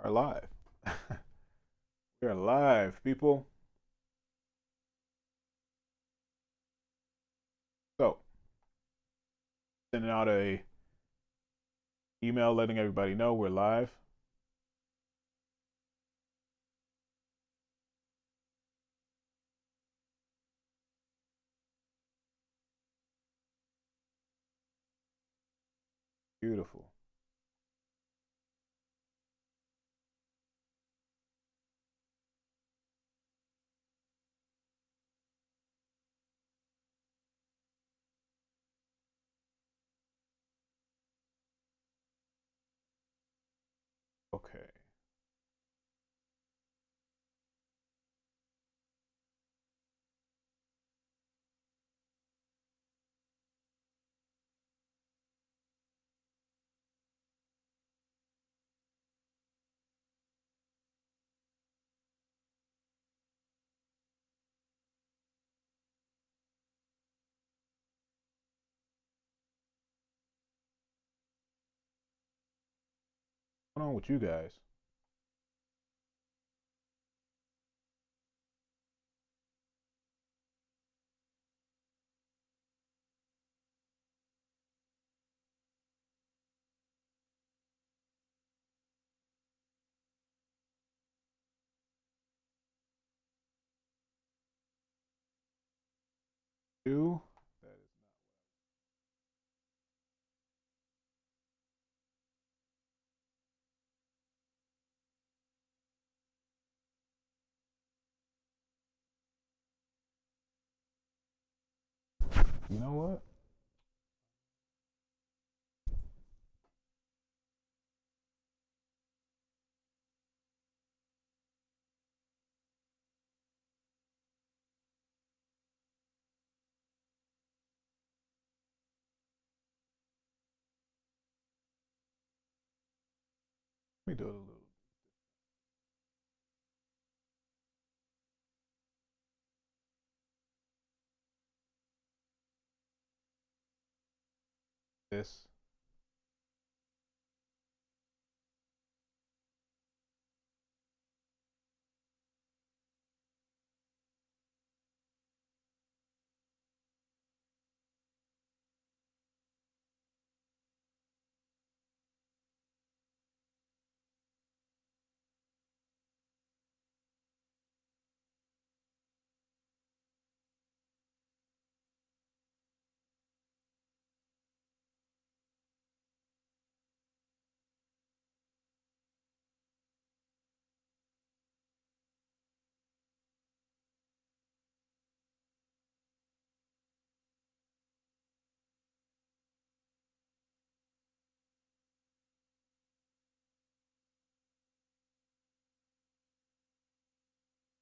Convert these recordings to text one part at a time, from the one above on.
are live. We're live, people. So, sending out a email letting everybody know we're live. Beautiful. Okay. What's going on with you guys? You? That is not. You know what? Let me do it a little. This.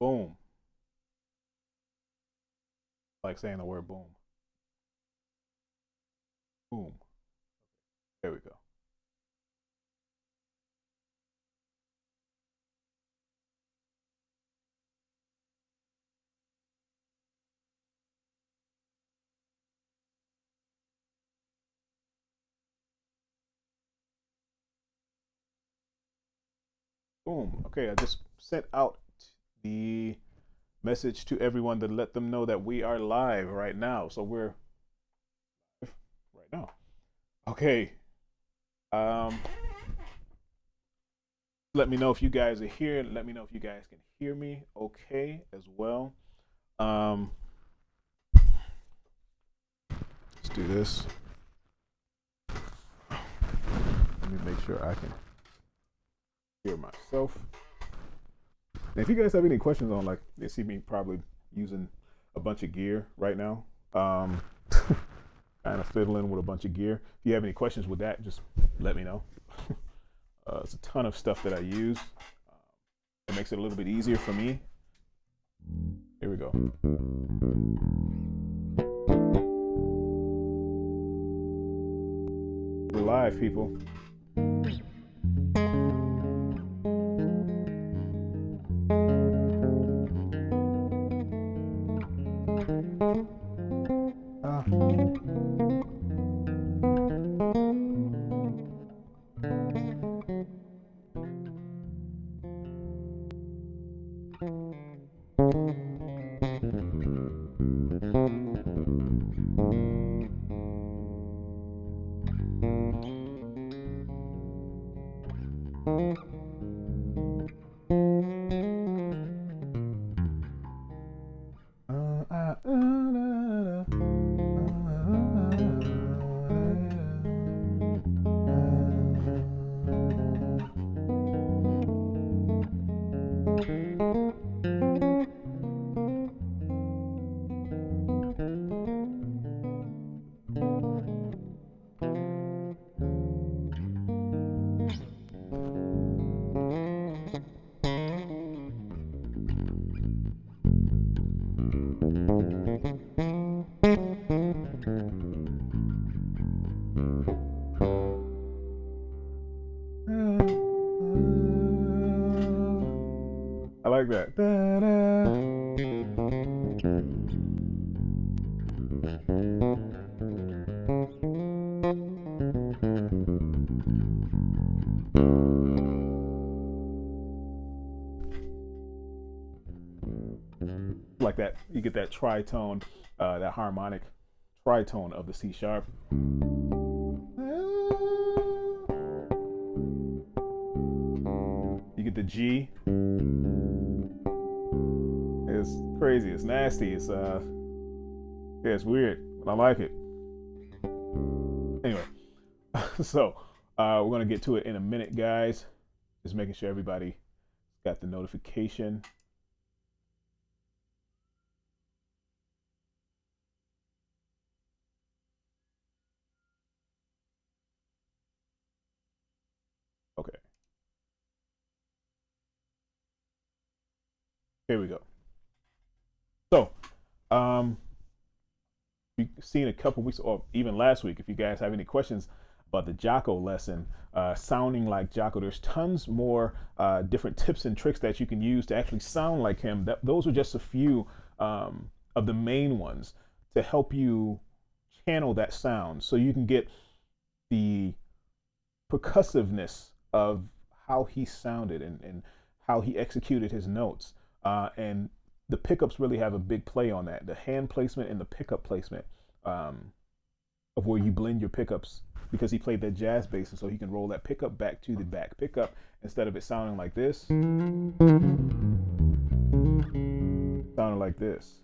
Boom. Like saying the word boom. Boom. There we go. Boom. Okay, I just sent out the message to everyone to let them know that we are live right now. So we're right now. Okay. Um, let me know if you guys are here. Let me know if you guys can hear me okay as well. Let's do this. Let me make sure I can hear myself. And if you guys have any questions on, like, they see me probably using a bunch of gear right now, kind of fiddling with a bunch of gear. If you have any questions with that, just let me know. It's a ton of stuff that I use. It makes it a little bit easier for me. Here we go. We're live, people. I like that. Da-da. Like that, you get that tritone, that harmonic tritone of the C sharp. You get the G. It's crazy. It's nasty. It's yeah, it's weird, but I like it. Anyway, so we're gonna get to it in a minute, guys. Just making sure everybody got the notification. Okay. Here we go. So, you've seen a couple weeks or even last week, if you guys have any questions about the Jocko lesson, sounding like Jocko, there's tons more different tips and tricks that you can use to actually sound like him. Those are just a few of the main ones to help you channel that sound so you can get the percussiveness of how he sounded and how he executed his notes. And the pickups really have a big play on that. The hand placement and the pickup placement of where you blend your pickups, because he played that jazz bass, and so he can roll that pickup back to the back pickup instead of it sounding like this. Sounding like this.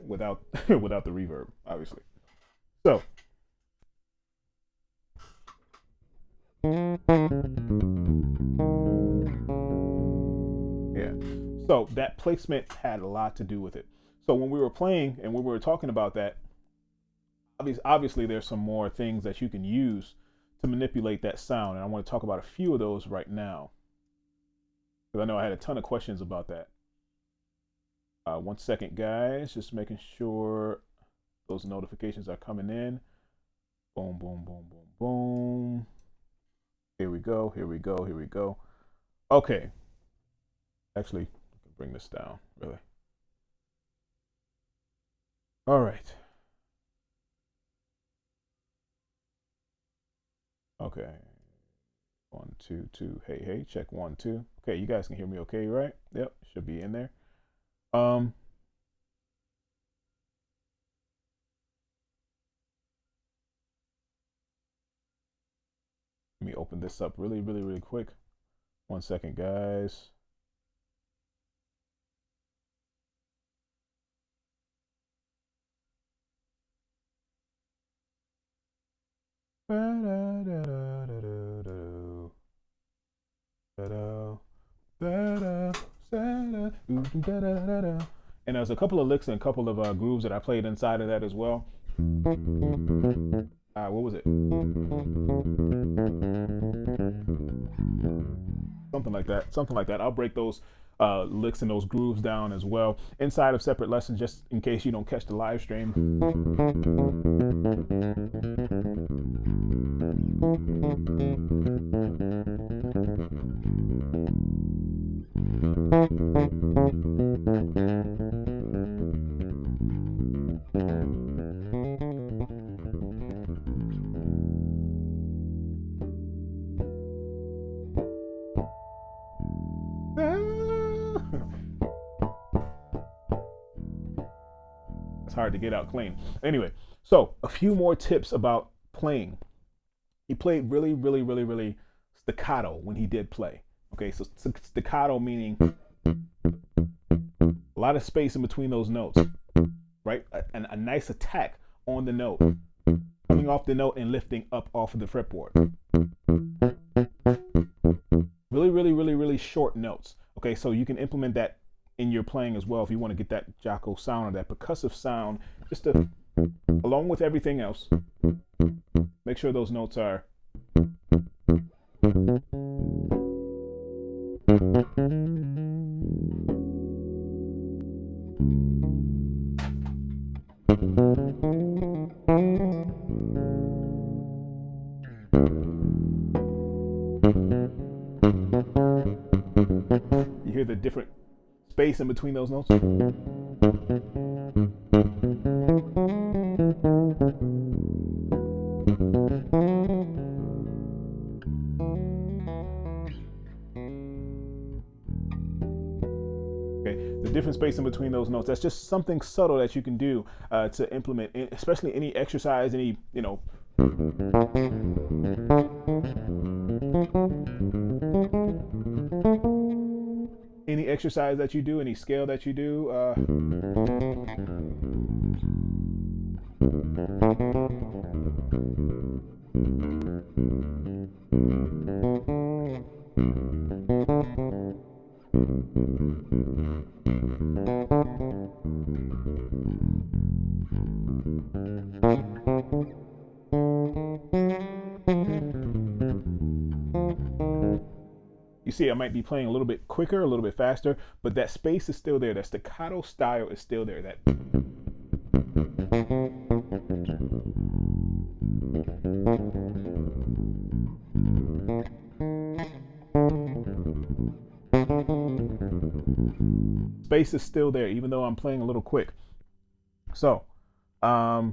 Without without the reverb, obviously. So yeah, so that placement had a lot to do with it. So when we were playing and when we were talking about that, obviously there's some more things that you can use to manipulate that sound, and I want to talk about a few of those right now because I know I had a ton of questions about that. 1 second, guys, just making sure those notifications are coming in. Boom, boom, boom, boom, boom. Here we go, here we go, here we go. Okay. Actually, I can bring this down, really. All right. Okay. 1, 2, 2. Hey, hey, check 1, 2. Okay, you guys can hear me okay, right? Yep, should be in there. Let me open this up really quick. 1 second, guys. And there's a couple of licks and a couple of grooves that I played inside of that as well. What was it? Something like that. Something like that. I'll break those licks and those grooves down as well inside of separate lessons, just in case you don't catch the live stream. It's hard to get out clean. Anyway, so a few more tips about playing, he played really, really, really, really staccato when he did play. Okay, so staccato meaning a lot of space in between those notes, right? A nice attack on the note, coming off the note and lifting up off of the fretboard. Really, really, really, really short notes. Okay, so you can implement that in your playing as well if you want to get that Jaco sound or that percussive sound, just to, along with everything else, make sure those notes are you hear the different space in between those notes. The different space in between those notes. That's just something subtle that you can do to implement, especially any exercise, any, any exercise that you do, any scale that you do. You see, I might be playing a little bit quicker, a little bit faster, but that space is still there. That staccato style is still there. That space is still there, even though I'm playing a little quick. So, yeah,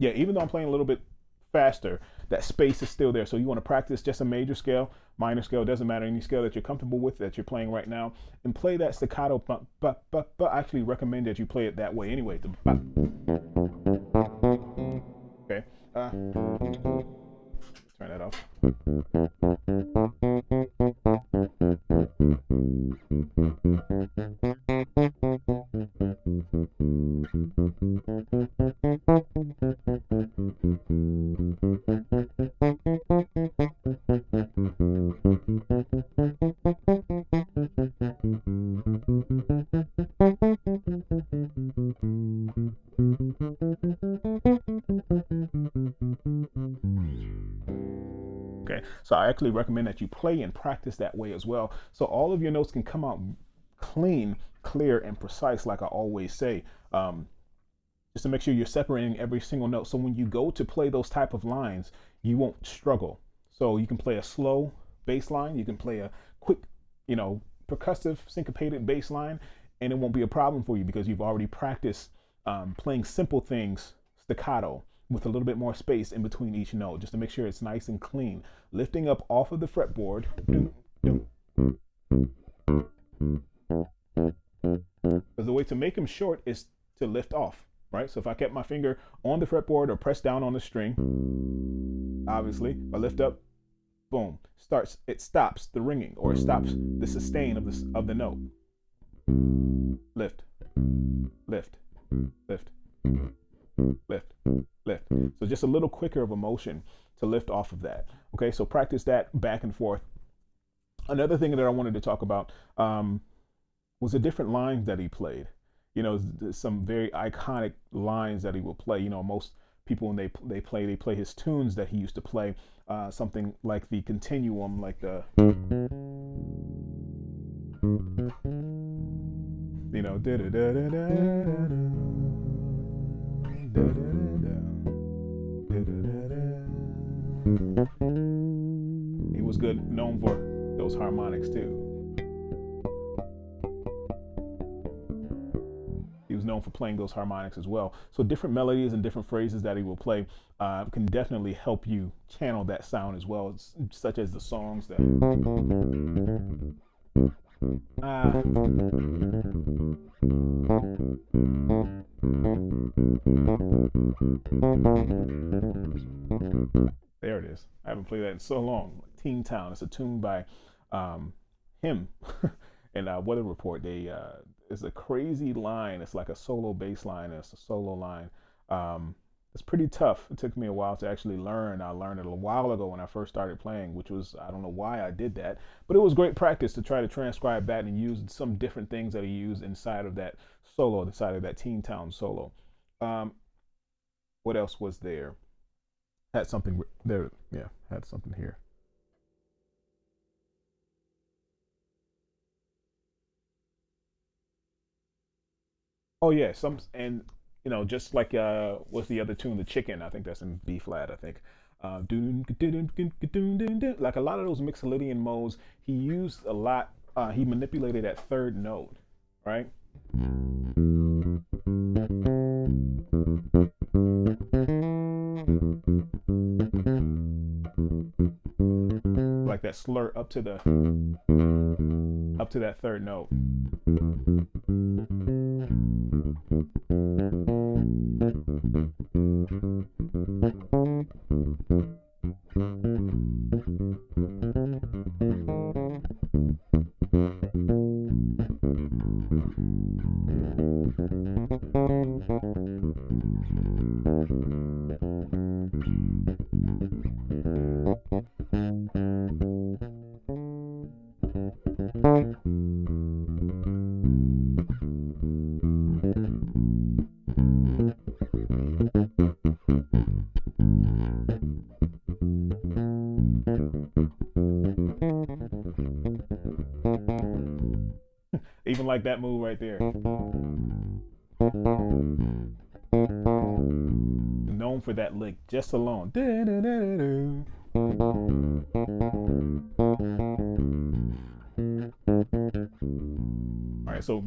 even though I'm playing a little bit faster, that space is still there. So you want to practice just a major scale, minor scale, doesn't matter, any scale that you're comfortable with that you're playing right now, and play that staccato. But I actually recommend that you play it that way anyway. Okay, turn that off. Okay, so I actually recommend that you play and practice that way as well, so all of your notes can come out clean, clear, and precise, like I always say, just to make sure you're separating every single note, so when you go to play those type of lines, you won't struggle. So you can play a slow bass line, you can play a quick, percussive syncopated bass line, and it won't be a problem for you because you've already practiced playing simple things staccato with a little bit more space in between each note, just to make sure it's nice and clean. Lifting up off of the fretboard. Because the way to make them short is to lift off, right? So if I kept my finger on the fretboard or press down on the string, obviously, if I lift up, boom, it stops the ringing, or it stops the sustain of the note. Lift, lift, lift, lift, lift. So just a little quicker of a motion to lift off of that. Okay, so practice that back and forth. Another thing that I wanted to talk about was the different lines that he played. Some very iconic lines that he will play. Most people, when they play his tunes that he used to play, something like the continuum, like the he was known for those harmonics too. He was known for playing those harmonics as well. So different melodies and different phrases that he will play can definitely help you channel that sound as well, such as the songs that There it is. I haven't played that in so long. Teen Town. It's a tune by him and Weather Report. It's a crazy line. It's like a solo bass line. It's a solo line. It's pretty tough. It took me a while to actually learn. I learned it a while ago when I first started playing, which was, I don't know why I did that, but it was great practice to try to transcribe that and use some different things that he used inside of that solo, inside of that Teen Town solo. Um, what else was there? Had something there. Yeah, had something here. Oh yeah, some and just like what's the other tune? The Chicken. I think that's in B flat. I think. Like a lot of those Mixolydian modes, he used a lot. He manipulated that third note, right? Like that slur up to that third note. Even like that move right there. Known for that lick just alone. All right, so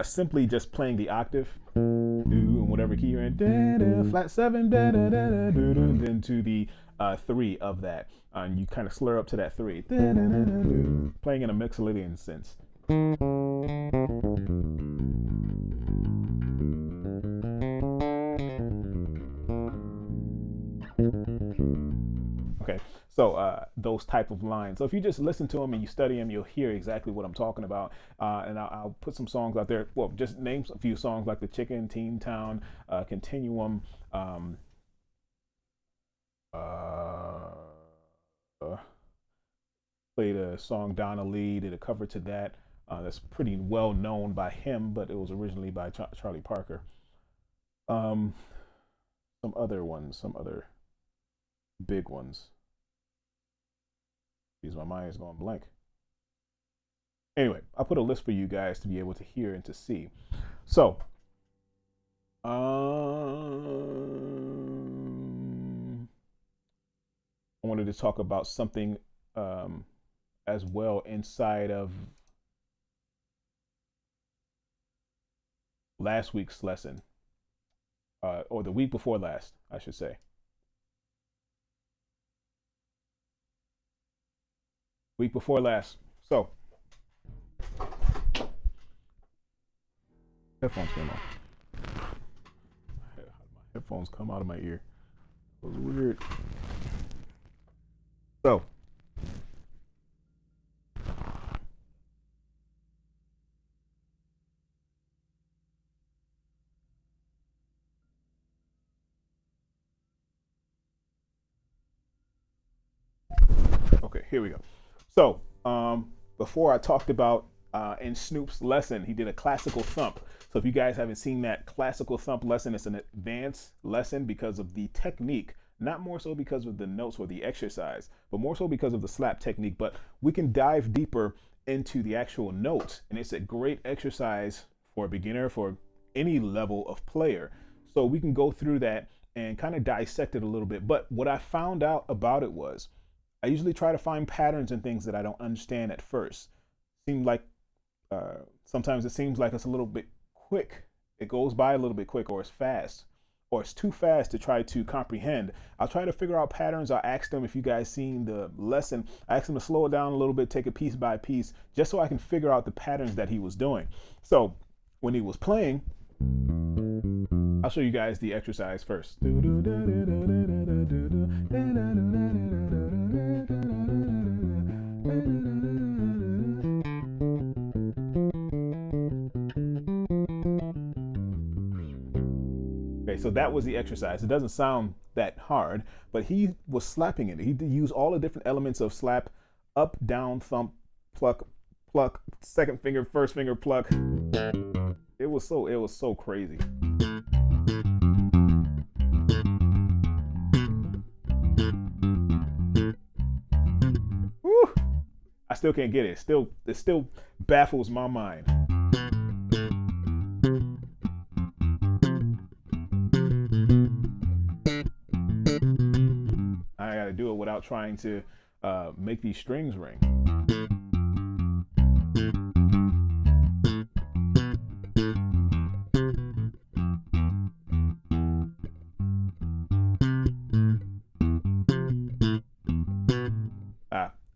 simply just playing the octave, and whatever key you're in, flat seven, then to the three of that, and you kind of slur up to that three, playing in a Mixolydian sense. Okay, so those type of lines. So if you just listen to them and you study them, you'll hear exactly what I'm talking about. And I'll put some songs out there. Well, just name a few songs like The Chicken, Teen Town, Continuum. Uh, Played a song Donna Lee, did a cover to that. That's pretty well known by him, but it was originally by Charlie Parker. Um, some other ones, some other big ones. Because my mind is going blank. Anyway, I put a list for you guys to be able to hear and to see. So, I wanted to talk about something as well inside of last week's lesson, or the week before last, I should say. Week before last. So, headphones came off. My headphones come out of my ear. It was weird. So, okay, here we go. So, before I talked about in Snoop's lesson, he did a classical thump. So if you guys haven't seen that classical thump lesson, it's an advanced lesson because of the technique, not more so because of the notes or the exercise, but more so because of the slap technique. But we can dive deeper into the actual notes, and it's a great exercise for a beginner, for any level of player. So we can go through that and kind of dissect it a little bit. But what I found out about it was I usually try to find patterns and things that I don't understand at first. Seem like sometimes it seems like it's a little bit quick. It goes by a little bit quick or it's fast. or it's too fast to try to comprehend, I'll try to figure out patterns. I'll ask them, if you guys seen the lesson, I asked them to slow it down a little bit, take it piece by piece, just so I can figure out the patterns that he was doing. So when he was playing, I'll show you guys the exercise first. Okay, so that was the exercise. It doesn't sound that hard, but he was slapping it. He used all the different elements of slap: up, down, thump, pluck, pluck, second finger, first finger, pluck. It was so crazy. Woo! I still can't get it. It still baffles my mind. I gotta do it without trying to make these strings ring.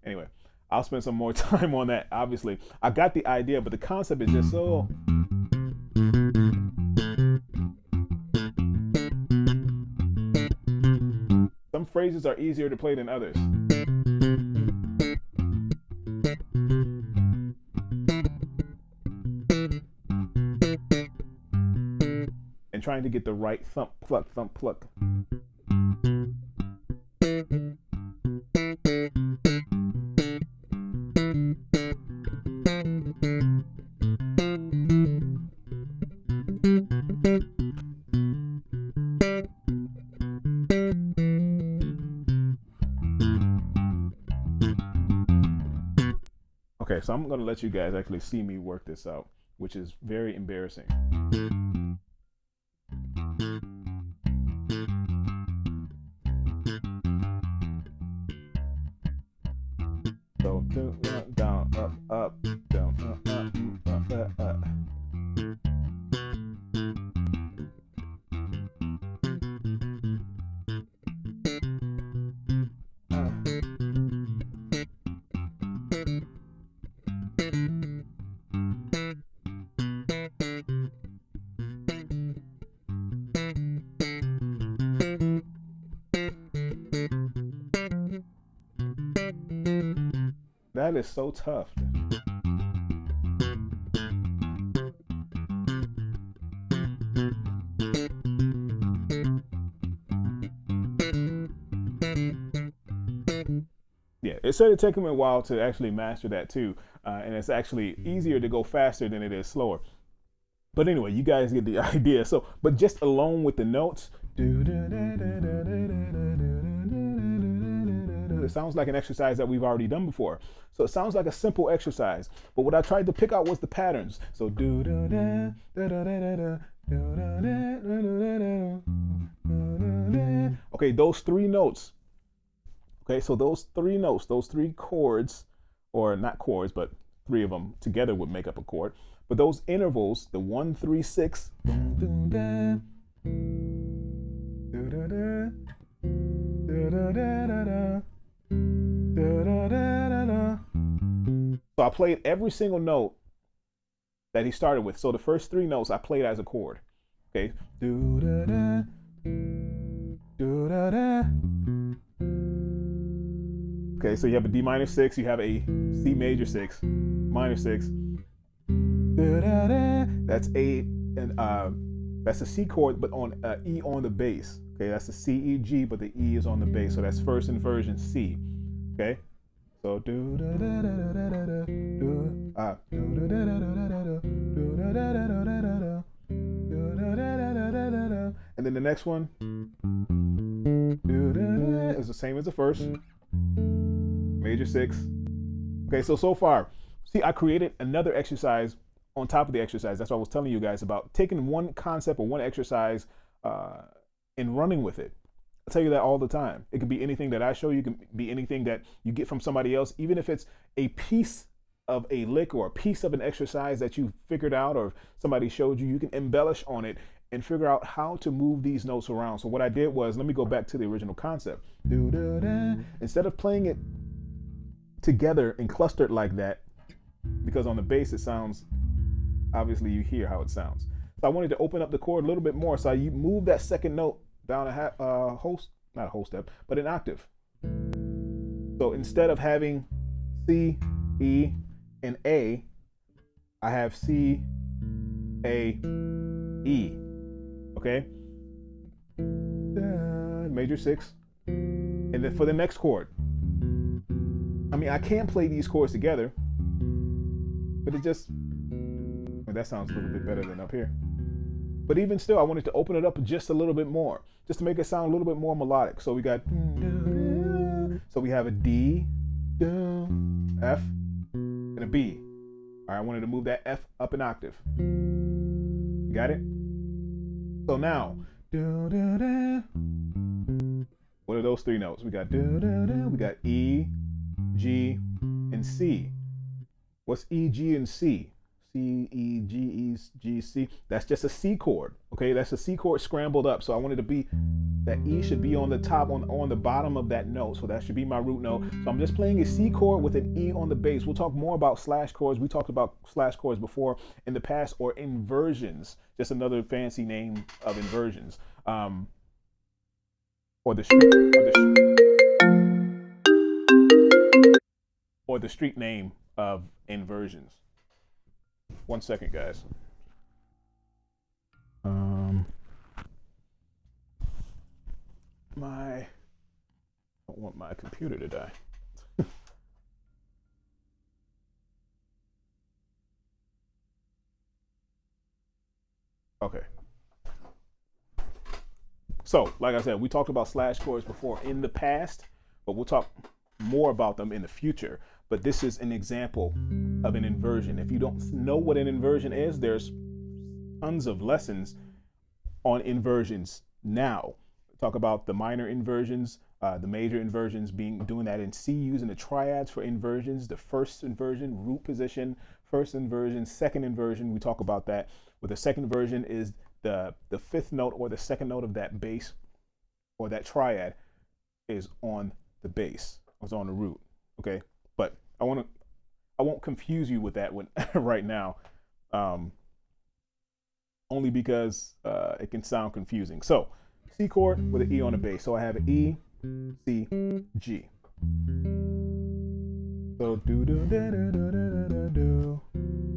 Anyway, I'll spend some more time on that. Obviously, I got the idea, but the concept is just so. Some phrases are easier to play than others. And trying to get the right thump, pluck, thump, pluck. Okay, so I'm going to let you guys actually see me work this out, which is very embarrassing. So down, up, down, up. That is so tough. Yeah, it started taking me a while to actually master that too, and it's actually easier to go faster than it is slower. But anyway, you guys get the idea. So, but just alone with the notes, it sounds like an exercise that we've already done before. So it sounds like a simple exercise, but what I tried to pick out was the patterns. So okay, those three notes. Okay, so those three notes, those three chords, or not chords, but three of them together would make up a chord. But those intervals, the 1, 3, 6. So I played every single note that he started with. So the first three notes I played as a chord. Okay. Okay, so you have a D minor 6, you have a C major 6, minor 6. That's that's a C chord, but on E on the bass. Okay, that's the C, E, G, but the E is on the bass. So that's first inversion C. Okay, so and then the next one is the same as the first, major 6. Okay, so far, see, I created another exercise on top of the exercise. That's what I was telling you guys about, taking one concept or one exercise and running with it. I tell you that all the time. It could be anything that I show you, it can be anything that you get from somebody else, even if it's a piece of a lick or a piece of an exercise that you figured out or somebody showed you, you can embellish on it and figure out how to move these notes around. So what I did was, let me go back to the original concept. Instead of playing it together and clustered like that, because on the bass it sounds, obviously you hear how it sounds. So I wanted to open up the chord a little bit more. So I move that second note down a not a whole step, but an octave. So instead of having C, E, and A, I have C, A, E. Okay? Major 6. And then for the next chord, I mean, I can play these chords together, but it just, well, that sounds a little bit better than up here. But even still, I wanted to open it up just a little bit more, just to make it sound a little bit more melodic. So we got, so we have a D, F, and a B. All right, I wanted to move that F up an octave. Got it? So now, what are those three notes? We got E, G, and C. What's E, G, and C? C, E, G, E, G, C. That's just a C chord. Okay, that's a C chord scrambled up. So I wanted to be, that E should be on the top, on the bottom of that note. So that should be my root note. So I'm just playing a C chord with an E on the bass. We'll talk more about slash chords. We talked about slash chords before in the past, or inversions, just another fancy name of inversions. Or the street name of inversions. 1 second, guys. I don't want my computer to die. Okay. So, like I said, we talked about slash chords before in the past, but we'll talk more about them in the future. But this is an example of an inversion. If you don't know what an inversion is, there's tons of lessons on inversions now. Talk about the minor inversions, the major inversions, doing that in C, using the triads for inversions, the first inversion, root position, first inversion, second inversion. We talk about that. With the second inversion is the fifth note or the second note of that bass or that triad is on the bass, or is on the root. Okay, but I won't confuse you with that one right now, only because it can sound confusing. So C chord with an E on the bass. So I have an E, C, G. So do do da da da da da do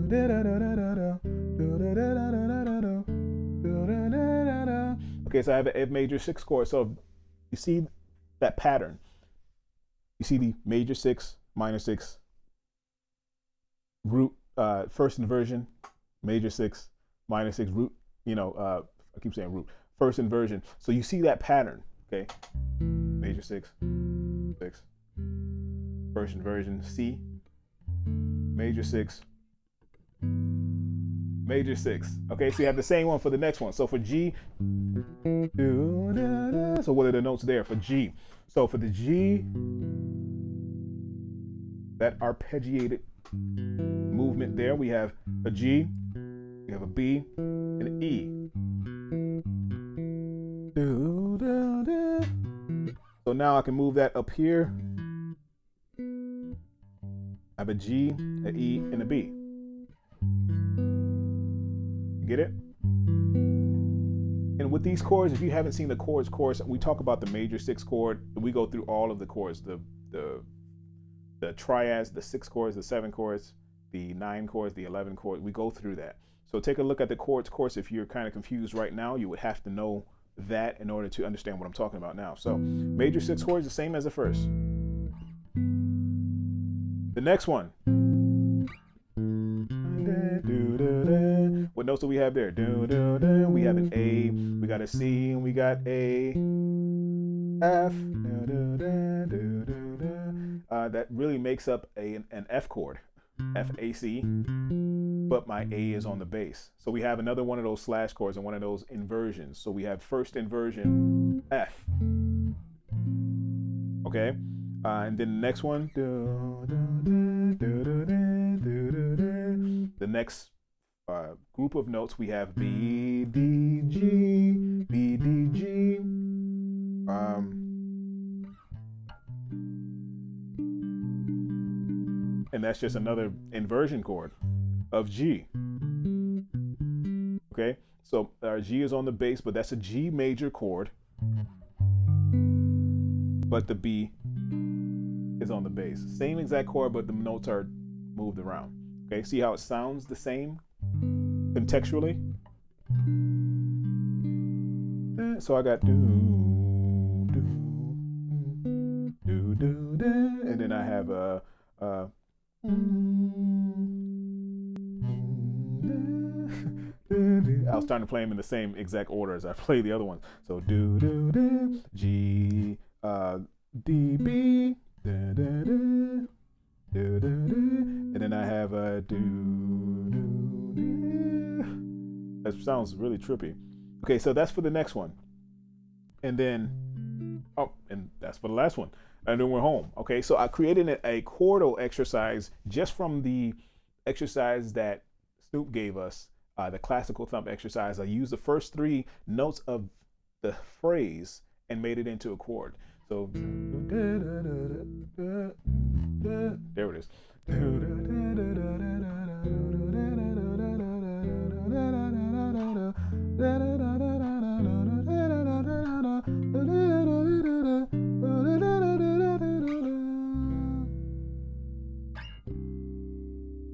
da da da da da do da da da da da do da da da da. Okay, so I have an F major 6 chord. So you see that pattern. You see the major 6, minor 6, root, first inversion, major 6, minor 6, root, I keep saying root, first inversion. So you see that pattern, okay? Major 6, 6, first inversion, C, major 6, major 6. Okay, so you have the same one for the next one. So for G, so what are the notes there for G? So for the G, that arpeggiated movement there, we have a G, we have a B, and an E. So now I can move that up here. I have a G, an E, and a B. Get it? And with these chords, if you haven't seen the chords course, we talk about the major 6 chord. We go through all of the chords, the triads, the 6 chords, the 7 chords, the 9 chords, the 11 chords. We go through that. So take a look at the chords course. If you're kind of confused right now, you would have to know that in order to understand what I'm talking about now. So major 6 chords, the same as the first. The next one. What notes do we have there? We have an A, we got a C, and we got a F. That really makes up an F chord, F-A-C, but my A is on the bass. So we have another one of those slash chords and one of those inversions. So we have first inversion, F. Okay, and then the next one, the next group of notes. We have B, D, G, B, D, G. And that's just another inversion chord of G. Okay, so our G is on the bass, but that's a G major chord. But the B is on the bass. Same exact chord, but the notes are moved around. Okay, see how it sounds the same contextually? So I got do, do, do, do, do, and then I have I was trying to play them in the same exact order as I play the other ones. So do, do, do, G, D, B, da, da, da, do, do, do, and then I have a do, do, do. That sounds really trippy. Okay, so that's for the next one. And then, oh, and that's for the last one. And then we're home. Okay, so I created a chordal exercise just from the exercise that Snoop gave us, the classical thump exercise. I used the first 3 notes of the phrase and made it into a chord. So, there it is.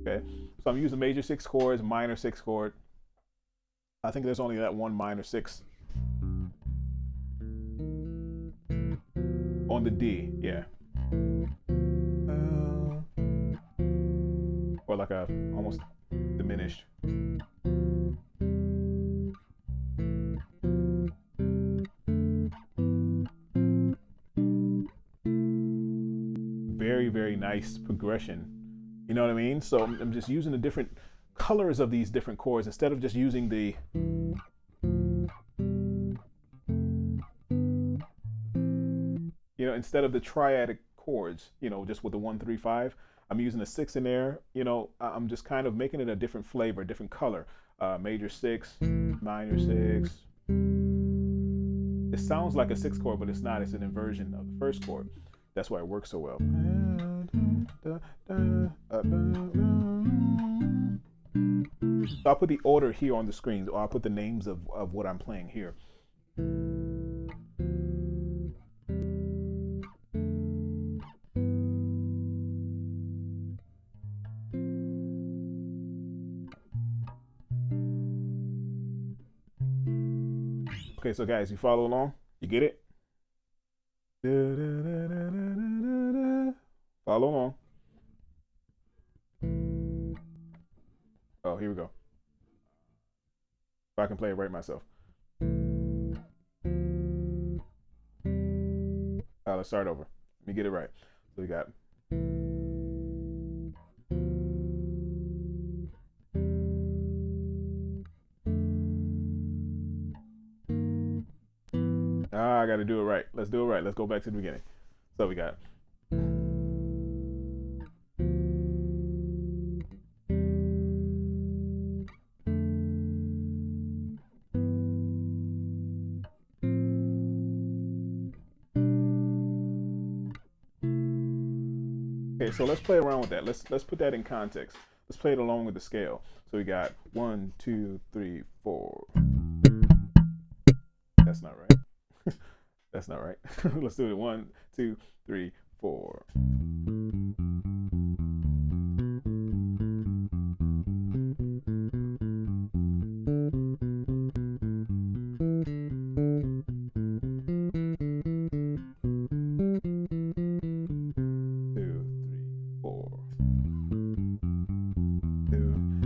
Okay, so I'm using major 6 chords, minor 6 chord. I think there's only that one minor 6 on the D, yeah. Or like a almost diminished. Very, very nice progression. You know what I mean? So I'm just using the different colors of these different chords instead of just using the instead of the triadic chords, just with the 1, 3, 5. I'm using a 6 in there. I'm just kind of making it a different flavor, different color. Major 6, minor 6. It sounds like a 6 chord, but it's not. It's an inversion of the first chord. That's why it works so well. So I'll put the order here on the screen, or I'll put the names of what I'm playing here. Okay, so guys, you follow along? You get it? Follow along. Oh, here we go. If I can play it right myself. Let's start over. Let me get it right. So we got. I got to do it right. Let's do it right. Let's go back to the beginning. So we got. Okay, so let's play around with that. Let's put that in context. Let's play it along with the scale. So we got 1, 2, 3, 4. That's not right. That's not right. Let's do it. 1, 2, 3, 4.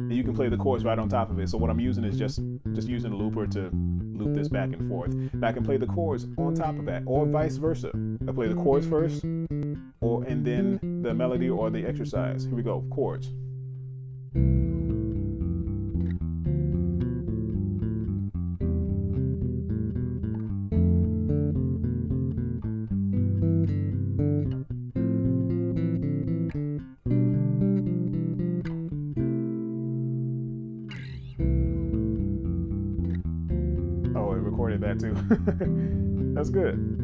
You can play the chords right on top of it. So what I'm using is just using a looper to loop this back and forth. And I can play the chords on top of that, or vice versa. I play the chords first, and then the melody or the exercise. Here we go, chords. that too. That's good.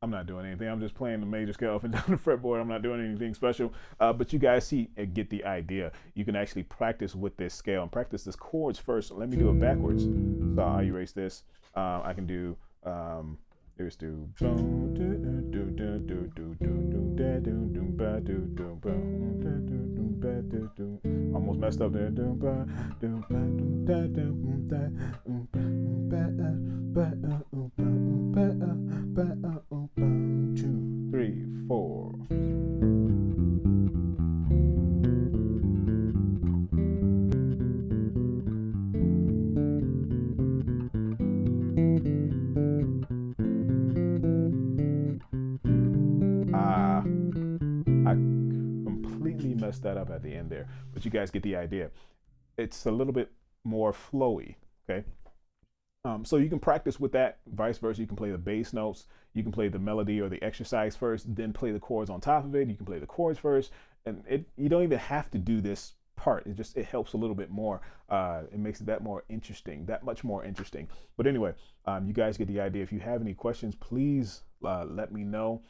I'm not doing anything. I'm just playing the major scale up and down the fretboard. I'm not doing anything special. But you guys see and get the idea. You can actually practice with this scale and practice this chords first. Let me do it backwards. So I'll erase this. I can do here's do almost messed up there. 2, 3, 4. I completely messed that up at the end there, but you guys get the idea. It's a little bit more flowy, okay? So you can practice with that, vice versa. You can play the bass notes, you can play the melody or the exercise first, then play the chords on top of it. You can play the chords first, and you don't even have to do this part. It helps a little bit more. It makes it that much more interesting. But anyway, you guys get the idea. If you have any questions, please let me know.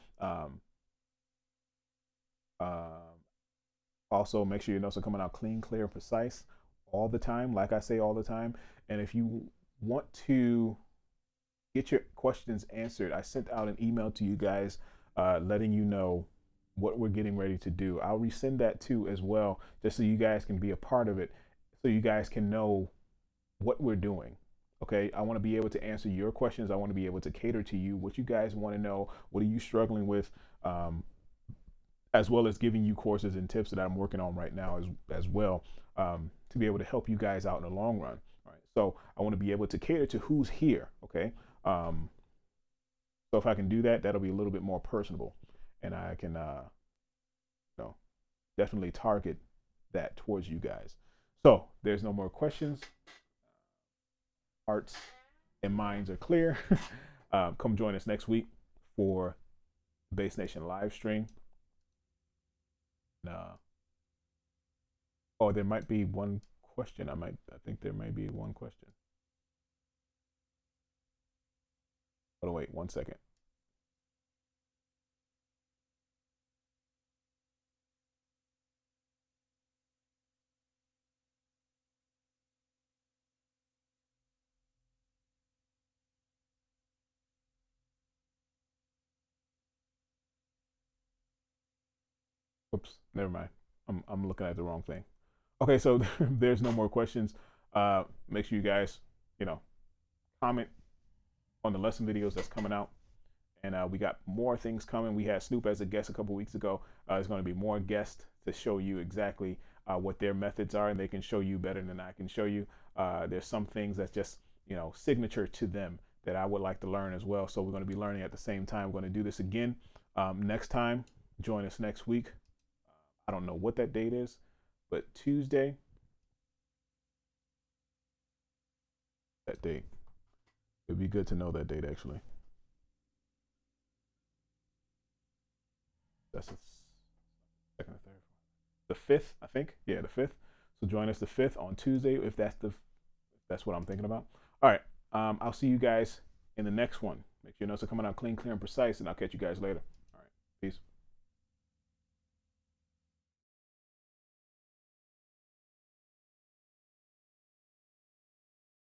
Also, make sure your notes are coming out clean, clear, and precise all the time, like I say all the time. And if you want to get your questions answered, I sent out an email to you guys letting you know what we're getting ready to do. I'll resend that too as well, just so you guys can be a part of it, so you guys can know what we're doing. Okay, I want to be able to answer your questions. I want to be able to cater to you, what you guys want to know, what are you struggling with, as well as giving you courses and tips that I'm working on right now as well, to be able to help you guys out in the long run. All right, so I want to be able to cater to who's here. Okay, so if I can do that, that'll be a little bit more personable, and I can definitely target that towards you guys. So there's no more questions. Hearts and minds are clear. Come join us next week for Bass Nation live stream. Oh, there might be one question. I think there may be one question. Oh, wait, 1 second. Oops, never mind. I'm looking at the wrong thing. Okay, so there's no more questions. Make sure you guys, comment on the lesson videos that's coming out. And we got more things coming. We had Snoop as a guest a couple weeks ago. There's going to be more guests to show you exactly what their methods are, and they can show you better than I can show you. There's some things that's just, signature to them that I would like to learn as well. So we're going to be learning at the same time. We're going to do this again next time. Join us next week. I don't know what that date is, but Tuesday, that date. It'd be good to know that date, actually. That's the second or third. The 5th, I think. Yeah, the 5th. So join us the 5th on Tuesday, if that's what I'm thinking about. All right. I'll see you guys in the next one. Make sure your notes are coming out clean, clear, and precise, and I'll catch you guys later. All right. Peace.